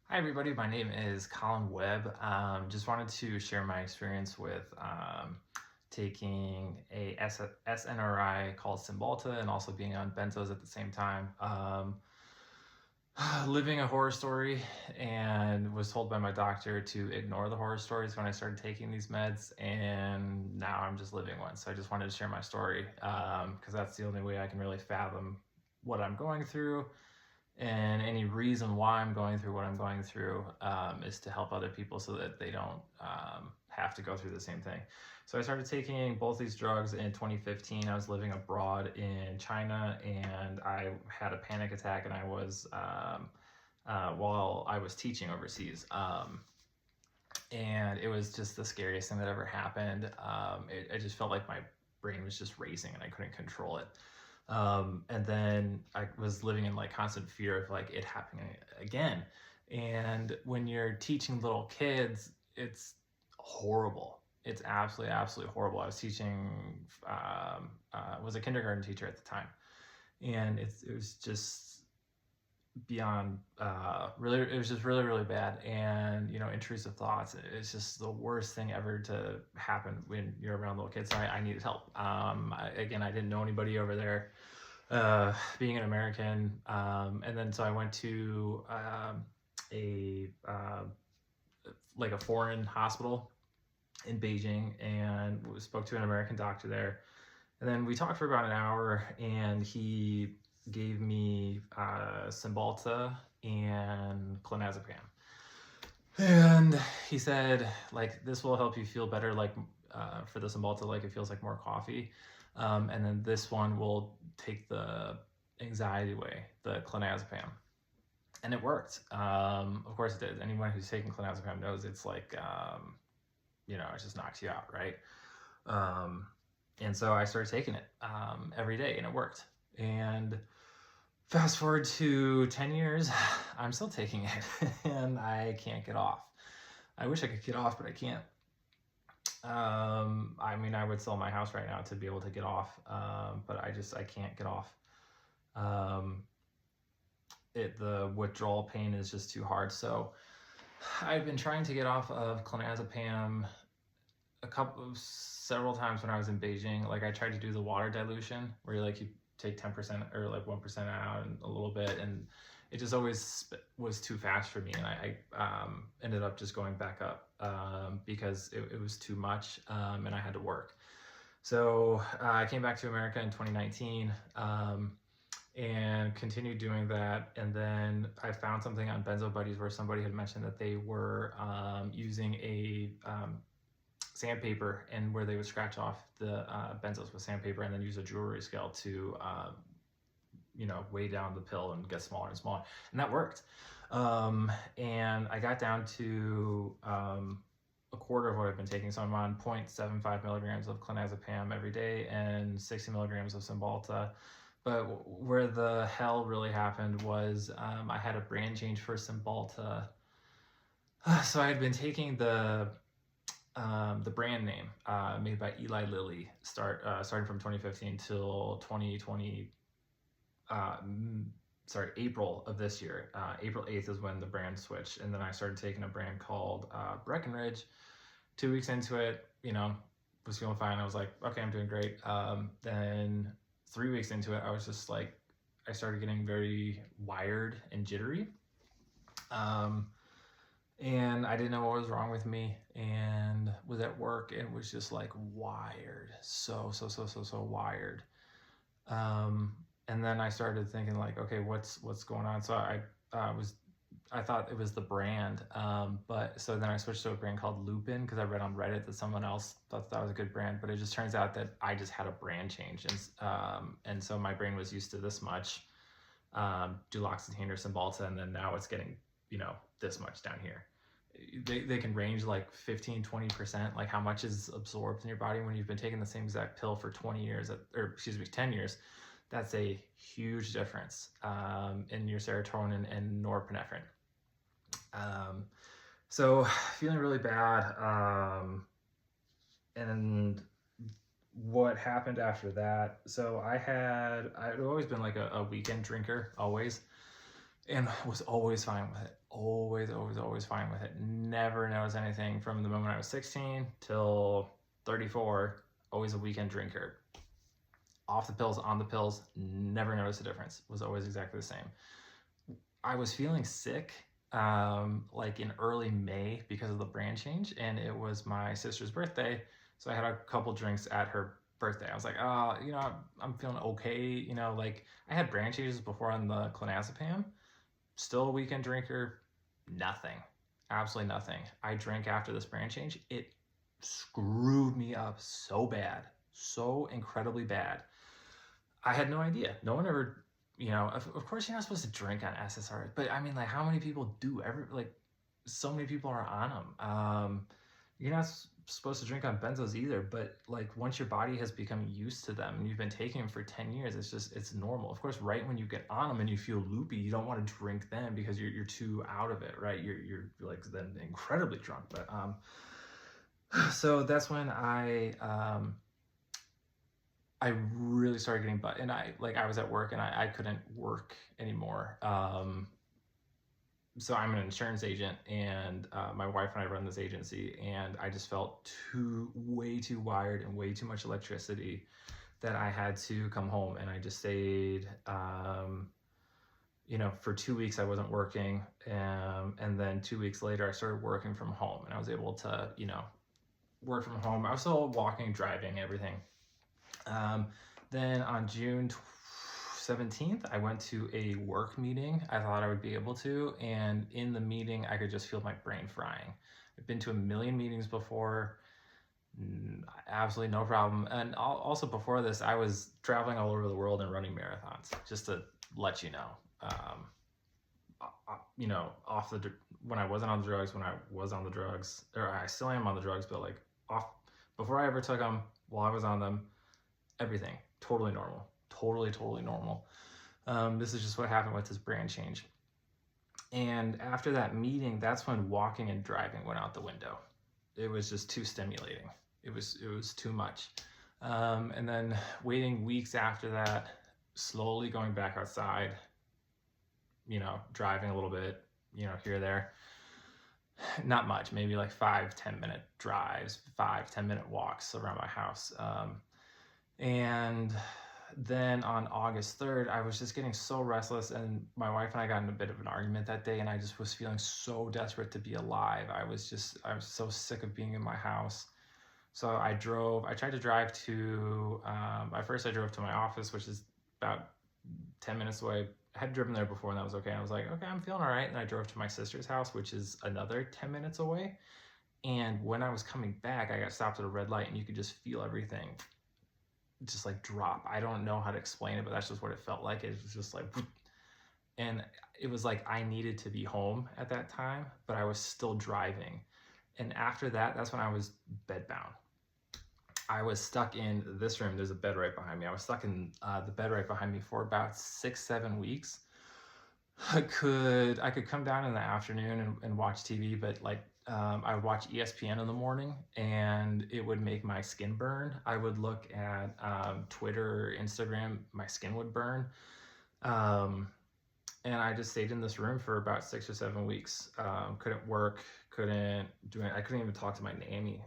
Hi everybody, my name is Collin Webb. Just wanted to share my experience with taking a SNRI called Cymbalta and also being on benzos at the same time. Living a horror story, and was told by my doctor to ignore the horror stories when I started taking these meds, and now I'm just living one. So I just wanted to share my story because that's the only way I can really fathom what I'm going through, and any reason why I'm going through what I'm going through is to help other people so that they don't have to go through the same thing. So I started taking both these drugs in 2015. I was living abroad in China, and I had a panic attack, and I was while I was teaching overseas. And it was just the scariest thing that ever happened. I just felt like my brain was just racing and I couldn't control it. And then I was living in like constant fear of like it happening again. And when you're teaching little kids, it's horrible. It's absolutely horrible. I was teaching, was a kindergarten teacher at the time, and it was just beyond really, it was just really bad. And intrusive thoughts, it's just the worst thing ever to happen when you're around little kids. So I needed help. Again, I didn't know anybody over there, being an American. And then so I went to a like a foreign hospital in Beijing and spoke to an American doctor there. And then we talked for about an hour, and he gave me Cymbalta and Clonazepam. And he said, like, this will help you feel better, like, for the Cymbalta, like, it feels like more coffee. And then this one will take the anxiety away, the Clonazepam. And it worked. Of course it did. Anyone who's taken Clonazepam knows it's like, it just knocks you out, right? And so I started taking it every day, and it worked. And fast forward to 10 years, I'm still taking it, and I can't get off. I wish I could get off, but I can't. I mean, I would sell my house right now to be able to get off, but I can't get off. The withdrawal pain is just too hard. So I've been trying to get off of Clonazepam several times when I was in Beijing. Like, I tried to do the water dilution where you take 10% or like 1% out and a little bit, and it just always was too fast for me, and I ended up just going back up because it was too much, and I had to work. So I came back to America in 2019 and continued doing that. And then I found something on Benzo Buddies where somebody had mentioned that they were using a sandpaper, and where they would scratch off the benzos with sandpaper and then use a jewelry scale to weigh down the pill and get smaller and smaller, and that worked. And I got down to a quarter of what I've been taking. So I'm on 0.75 milligrams of clonazepam every day and 60 milligrams of Cymbalta. But where the hell really happened was I had a brand change for Cymbalta. So I had been taking the brand name made by Eli Lilly starting from 2015 till 2020. April of this year. April 8th is when the brand switched, and then I started taking a brand called Breckenridge. 2 weeks into it, was feeling fine. I was like, okay, I'm doing great. Then 3 weeks into it, I was just like, I started getting very wired and jittery. And I didn't know what was wrong with me, and was at work and was just like wired, so wired. And then I started thinking like, okay, what's going on? So I thought it was the brand, but so then I switched to a brand called Lupin because I read on Reddit that someone else thought that was a good brand, but it just turns out that I just had a brand change, and so my brain was used to this much duloxetine or Cymbalta, and then now it's getting this much down here. They can range like 15-20%, like how much is absorbed in your body when you've been taking the same exact pill for 10 years. That's a huge difference in your serotonin and norepinephrine. So feeling really bad. And what happened after that? So I'd always been like a weekend drinker, always. and was always fine with it. Always fine with it. Never noticed anything from the moment I was 16 till 34. Always a weekend drinker. Off the pills, on the pills, never noticed a difference. Was always exactly the same. I was feeling sick like in early May because of the brand change, and it was my sister's birthday. So I had a couple drinks at her birthday. I was like, oh, I'm feeling okay. Like I had brand changes before on the Clonazepam. Still a weekend drinker, nothing. Absolutely nothing. I drank after this brand change. It screwed me up so bad, so incredibly bad. I had no idea. No one ever, of course you're not supposed to drink on SSRIs, but I mean, like, how many people do? So many people are on them. You're not supposed to drink on benzos either, but like once your body has become used to them and you've been taking them for 10 years, it's normal. Of course, right when you get on them and you feel loopy, you don't want to drink them because you're too out of it, right? You're like then incredibly drunk. But so that's when I really started getting and I was at work and I couldn't work anymore. So I'm an insurance agent, and my wife and I run this agency, and I just felt way too wired and way too much electricity that I had to come home, and I just stayed. For 2 weeks I wasn't working, and then 2 weeks later I started working from home, and I was able to work from home. I was still walking, driving, everything. Then on June 17th, I went to a work meeting. I thought I would be able to, and in the meeting, I could just feel my brain frying. I've been to a million meetings before, absolutely no problem. And also before this, I was traveling all over the world and running marathons, just to let you know. When I wasn't on the drugs, when I was on the drugs, or I still am on the drugs, but like off before I ever took them, while I was on them, everything totally normal, totally normal. This is just what happened with this brand change. And after that meeting, that's when walking and driving went out the window. It was just too stimulating. It was too much. And then waiting weeks after that, slowly going back outside, driving a little bit, here or there. Not much, maybe like 5-10 minute drives, 5-10 minute walks around my house. And then on August 3rd, I was just getting so restless, and my wife and I got in a bit of an argument that day, and I just was feeling so desperate to be alive. I was so sick of being in my house. So I tried to drive to, at first I drove to my office, which is about 10 minutes away. I had driven there before and that was okay. I was like, okay, I'm feeling all right. And I drove to my sister's house, which is another 10 minutes away. And when I was coming back, I got stopped at a red light, and you could just feel everything just like drop. I don't know how to explain it, but that's just what it felt like. It was just like, and it was like I needed to be home at that time, but I was still driving. And after that, that's when I was bedbound. I was stuck in this room. There's a bed right behind me. I was stuck in the bed right behind me for about 6-7 weeks. I could come down in the afternoon and watch TV, but like I would watch ESPN in the morning and it would make my skin burn. I would look at Twitter, Instagram, my skin would burn. And I just stayed in this room for about 6 or 7 weeks. Couldn't work, couldn't do it. I couldn't even talk to my nanny.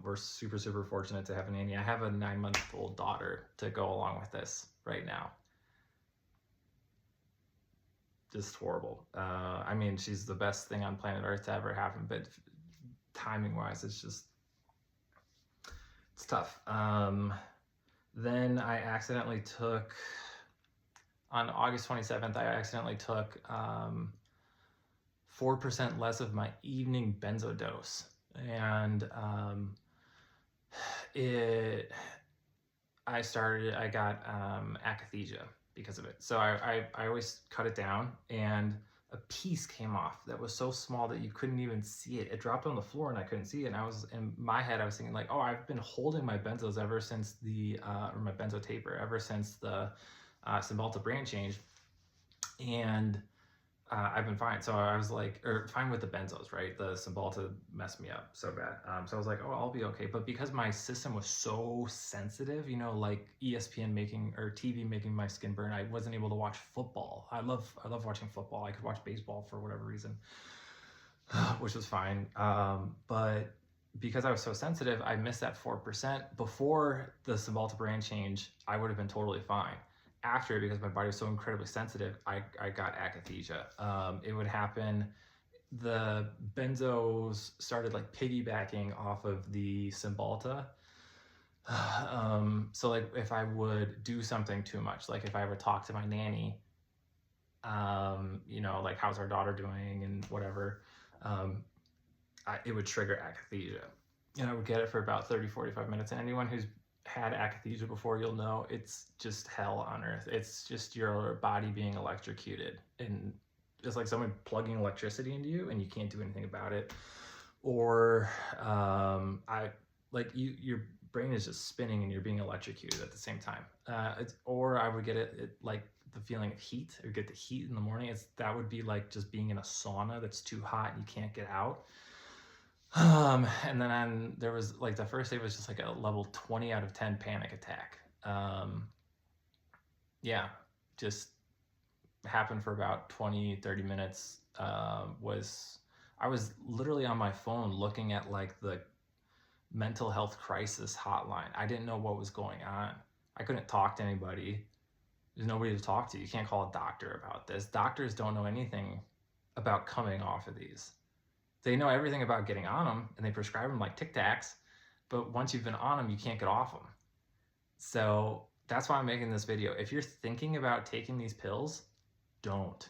We're super fortunate to have a nanny. I have a 9-month-old daughter to go along with this right now. Just horrible. I mean, she's the best thing on planet Earth to ever happen, but timing wise, it's tough. Then I accidentally took, on August 27th, I accidentally took 4% less of my evening benzo dose. And I got akathisia because of it. So I always cut it down, and a piece came off that was so small that you couldn't even see it. It dropped on the floor and I couldn't see it. And I was, in my head, I was thinking like, oh, I've been holding my benzos ever since or my benzo taper ever since the Cymbalta brand change. And I've been fine. So I was like, or fine with the benzos, right? The Cymbalta messed me up so bad. So I was like, oh, I'll be okay. But because my system was so sensitive, you know, like ESPN making or TV making my skin burn, I wasn't able to watch football. I love watching football. I could watch baseball for whatever reason, which was fine. But because I was so sensitive, I missed that 4%. Before the Cymbalta brand change, I would have been totally fine. After, because my body was so incredibly sensitive, I got akathisia. It would happen. The benzos started like piggybacking off of the Cymbalta. So like if I would do something too much, like if I ever talk to my nanny, you know, like how's our daughter doing and whatever, it would trigger akathisia. And I would get it for about 30, 45 minutes. And anyone who's had akathisia before, you'll know it's just hell on earth. It's just your body being electrocuted. And it's like someone plugging electricity into you and you can't do anything about it. Or your brain is just spinning and you're being electrocuted at the same time. Or I would get it like the feeling of heat. I would get the heat in the morning. That would be like just being in a sauna that's too hot and you can't get out. And then there was like the first day was just like a level 20 out of 10 panic attack. Yeah, just happened for about 20, 30 minutes. I was literally on my phone looking at like the mental health crisis hotline. I didn't know what was going on. I couldn't talk to anybody. There's nobody to talk to. You can't call a doctor about this. Doctors don't know anything about coming off of these. They know everything about getting on them and they prescribe them like Tic Tacs, but once you've been on them, you can't get off them. So that's why I'm making this video. If you're thinking about taking these pills, don't.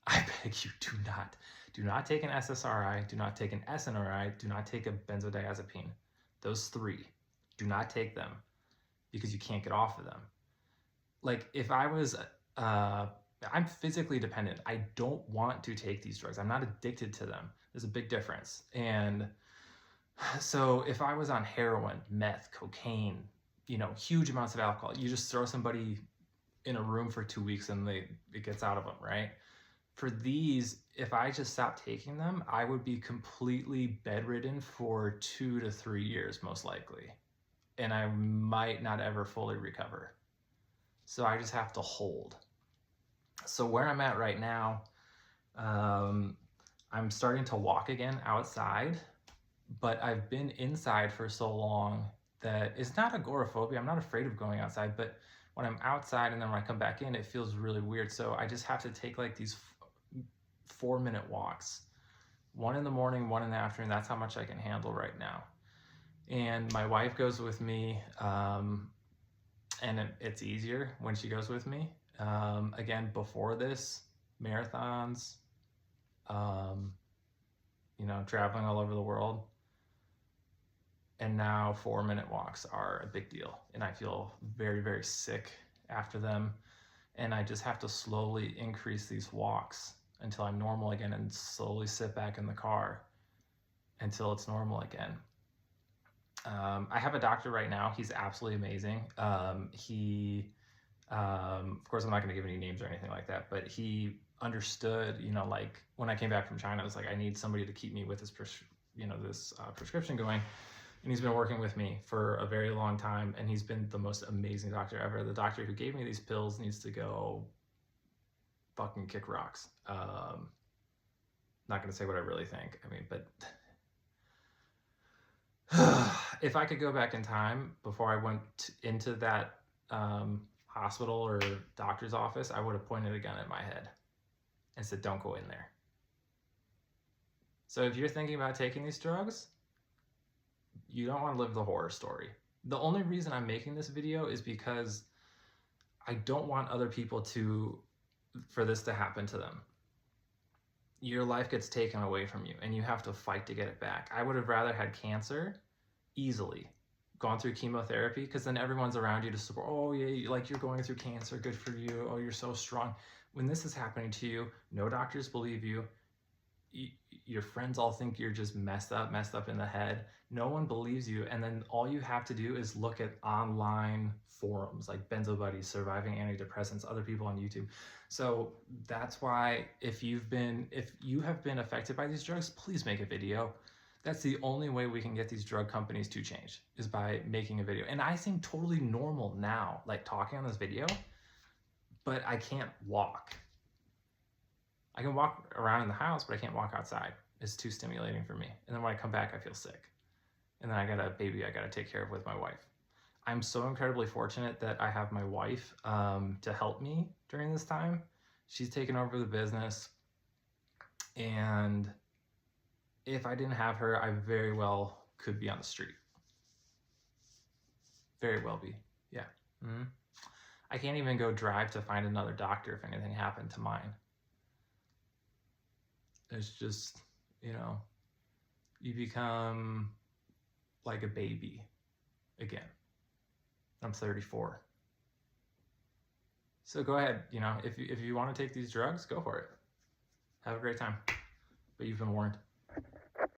I beg you, do not. Do not take an SSRI, do not take an SNRI, do not take a benzodiazepine. Those three, do not take them because you can't get off of them. Like if I was, I'm physically dependent. I don't want to take these drugs. I'm not addicted to them. There's a big difference. And so if I was on heroin, meth, cocaine, you know, huge amounts of alcohol, you just throw somebody in a room for 2 weeks and it gets out of them, right? For these, if I just stopped taking them, I would be completely bedridden for 2 to 3 years, most likely. And I might not ever fully recover. So I just have to hold. So where I'm at right now, I'm starting to walk again outside, but I've been inside for so long that it's not agoraphobia. I'm not afraid of going outside, but when I'm outside and then when I come back in, it feels really weird. So I just have to take like these 4-minute walks, 1 in the morning, 1 in the afternoon. That's how much I can handle right now. And my wife goes with me, and it's easier when she goes with me. Again, before this, marathons, you know, traveling all over the world. And now 4-minute walks are a big deal. And I feel very, very sick after them. And I just have to slowly increase these walks until I'm normal again and slowly sit back in the car until it's normal again. I have a doctor right now. He's absolutely amazing. Of course, I'm not going to give any names or anything like that, but he understood, you know, like when I came back from China, I was like, I need somebody to keep me with this, prescription going. And he's been working with me for a very long time, and he's been the most amazing doctor ever. The doctor who gave me these pills needs to go fucking kick rocks. Not going to say what I really think. I mean, but if I could go back in time before I went into that hospital or doctor's office, I would have pointed a gun at my head and said, don't go in there. So if you're thinking about taking these drugs, you don't want to live the horror story. The only reason I'm making this video is because I don't want other people for this to happen to them. Your life gets taken away from you and you have to fight to get it back. I would have rather had cancer easily, gone through chemotherapy, because then everyone's around you to support. Oh yeah, like you're going through cancer, good for you. Oh, you're so strong. When this is happening to you, no doctors believe you. your friends all think you're just messed up in the head. No one believes you. And then all you have to do is look at online forums like Benzo Buddies, Surviving Antidepressants, other people on YouTube. So that's why if you have been affected by these drugs, please make a video. That's the only way we can get these drug companies to change, is by making a video. And I seem totally normal now, like talking on this video, but I can't walk. I can walk around in the house, but I can't walk outside. It's too stimulating for me. And then when I come back, I feel sick. And then I got a baby I got to take care of with my wife. I'm so incredibly fortunate that I have my wife to help me during this time. She's taken over the business. And if I didn't have her, I very well could be on the street. Very well be. Yeah. Mm-hmm. I can't even go drive to find another doctor if anything happened to mine. It's just, you become like a baby again. I'm 34. So go ahead, if you want to take these drugs, go for it. Have a great time. But you've been warned.